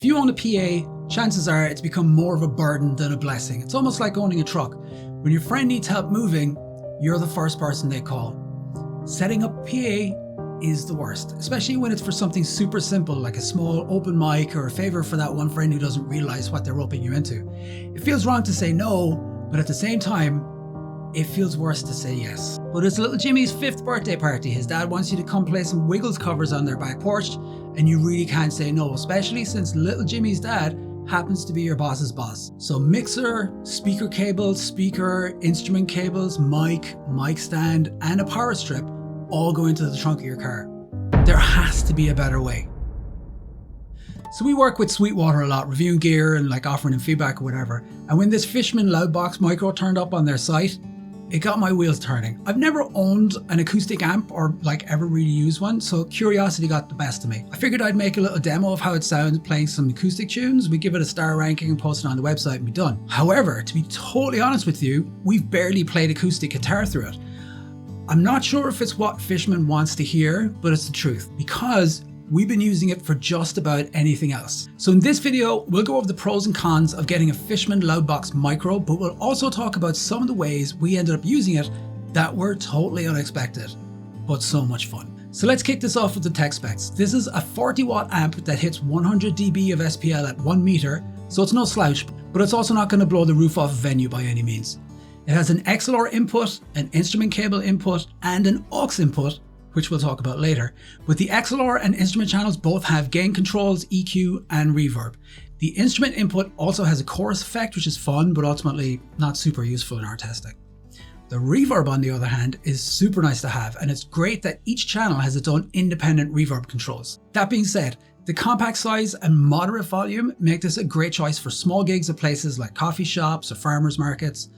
If you own a PA, chances are it's become more of a burden than a blessing. It's almost like owning a truck. When your friend needs help moving, you're the first person they call. Setting up a PA is the worst, especially when it's for something super simple like a small open mic or a favor for that one friend who doesn't realize what they're roping you into. It feels wrong to say no, but at the same time, it feels worse to say yes. But it's little Jimmy's 5th birthday party. His dad wants you to come play some Wiggles covers on their back porch, and you really can't say no, especially since little Jimmy's dad happens to be your boss's boss. So mixer, speaker cables, speaker, instrument cables, mic stand, and a power strip all go into the trunk of your car. There has to be a better way. So we work with Sweetwater a lot, reviewing gear and offering them feedback or whatever. And when this Fishman Loudbox Micro turned up on their site, it got my wheels turning. I've never owned an acoustic amp or ever really used one, so curiosity got the best of me. I figured I'd make a little demo of how it sounds playing some acoustic tunes. We give it a star ranking and post it on the website and be done. However, to be totally honest with you, we've barely played acoustic guitar through it. I'm not sure if it's what Fishman wants to hear, but it's the truth, because we've been using it for just about anything else. So in this video, we'll go over the pros and cons of getting a Fishman Loudbox Micro, but we'll also talk about some of the ways we ended up using it that were totally unexpected, but so much fun. So let's kick this off with the tech specs. This is a 40 watt amp that hits 100 dB of SPL at 1 meter, so it's no slouch, but it's also not going to blow the roof off a venue by any means. It has an XLR input, an instrument cable input, and an aux input, which we'll talk about later. But the XLR and instrument channels both have gain controls, EQ, and reverb. The instrument input also has a chorus effect, which is fun, but ultimately not super useful in our testing. The reverb, on the other hand, is super nice to have, and it's great that each channel has its own independent reverb controls. That being said, the compact size and moderate volume make this a great choice for small gigs at places like coffee shops or farmers markets.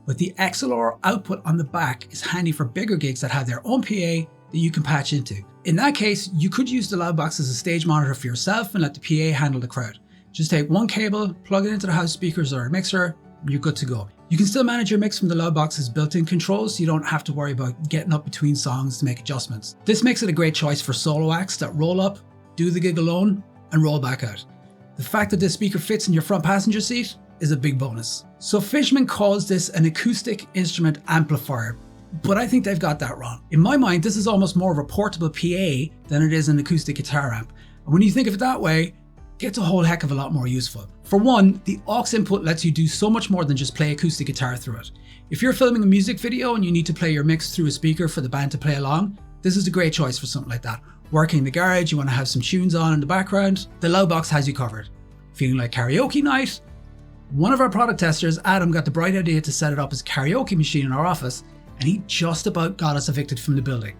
But the XLR output on the back is handy for bigger gigs that have their own PA that you can patch into. In that case, you could use the Loudbox as a stage monitor for yourself and let the PA handle the crowd. Just take one cable, plug it into the house speakers or a mixer, and you're good to go. You can still manage your mix from the Loudbox's built-in controls, so you don't have to worry about getting up between songs to make adjustments. This makes it a great choice for solo acts that roll up, do the gig alone, and roll back out. The fact that this speaker fits in your front passenger seat is a big bonus. So Fishman calls this an acoustic instrument amplifier, but I think they've got that wrong. In my mind, this is almost more of a portable PA than it is an acoustic guitar amp. And when you think of it that way, it gets a whole heck of a lot more useful. For one, the aux input lets you do so much more than just play acoustic guitar through it. If you're filming a music video and you need to play your mix through a speaker for the band to play along, this is a great choice for something like that. Working in the garage, you want to have some tunes on in the background, the Loudbox has you covered. Feeling like karaoke night? One of our product testers, Adam, got the bright idea to set it up as a karaoke machine in our office, and he just about got us evicted from the building.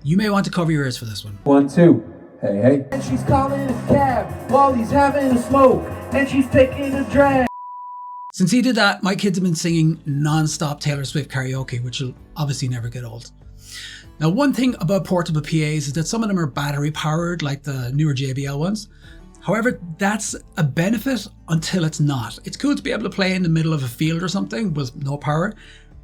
You may want to cover your ears for this one. 1, 2, hey, hey. And she's calling a cab while he's having a smoke, and she's taking a drag. Since he did that, my kids have been singing non-stop Taylor Swift karaoke, which will obviously never get old. Now, one thing about portable PAs is that some of them are battery powered, like the newer JBL ones. However, that's a benefit until it's not. It's cool to be able to play in the middle of a field or something with no power,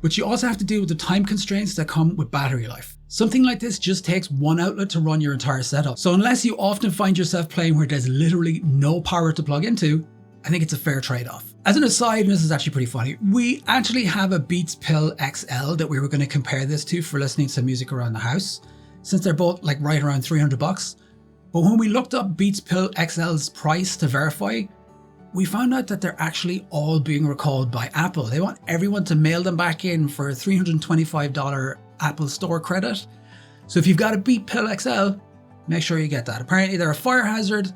but you also have to deal with the time constraints that come with battery life. Something like this just takes one outlet to run your entire setup. So unless you often find yourself playing where there's literally no power to plug into, I think it's a fair trade-off. As an aside, and this is actually pretty funny, we actually have a Beats Pill XL that we were going to compare this to for listening to music around the house, since they're both right around $300. But when we looked up Beats Pill XL's price to verify, we found out that they're actually all being recalled by Apple. They want everyone to mail them back in for a $325 Apple Store credit. So if you've got a Beats Pill XL, make sure you get that. Apparently they're a fire hazard,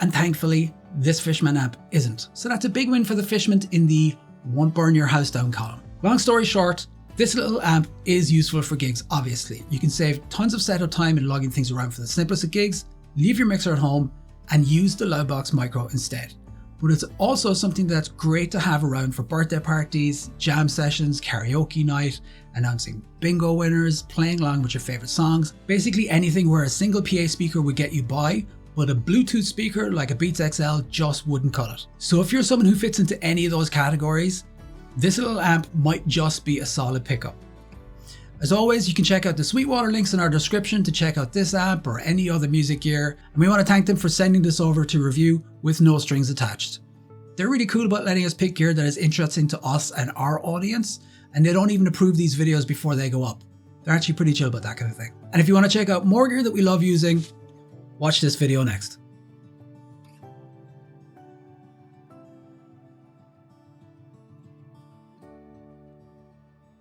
and thankfully this Fishman amp isn't. So that's a big win for the Fishman in the won't burn your house down column. Long story short, this little amp is useful for gigs, obviously. You can save tons of setup time and lugging things around for the simplest of gigs, leave your mixer at home, and use the Loudbox Micro instead. But it's also something that's great to have around for birthday parties, jam sessions, karaoke night, announcing bingo winners, playing along with your favorite songs, basically anything where a single PA speaker would get you by, but a Bluetooth speaker like a Beats XL just wouldn't cut it. So if you're someone who fits into any of those categories, this little amp might just be a solid pickup. As always, you can check out the Sweetwater links in our description to check out this amp or any other music gear, and we want to thank them for sending this over to review with no strings attached. They're really cool about letting us pick gear that is interesting to us and our audience, and they don't even approve these videos before they go up. They're actually pretty chill about that kind of thing. And if you want to check out more gear that we love using, watch this video next.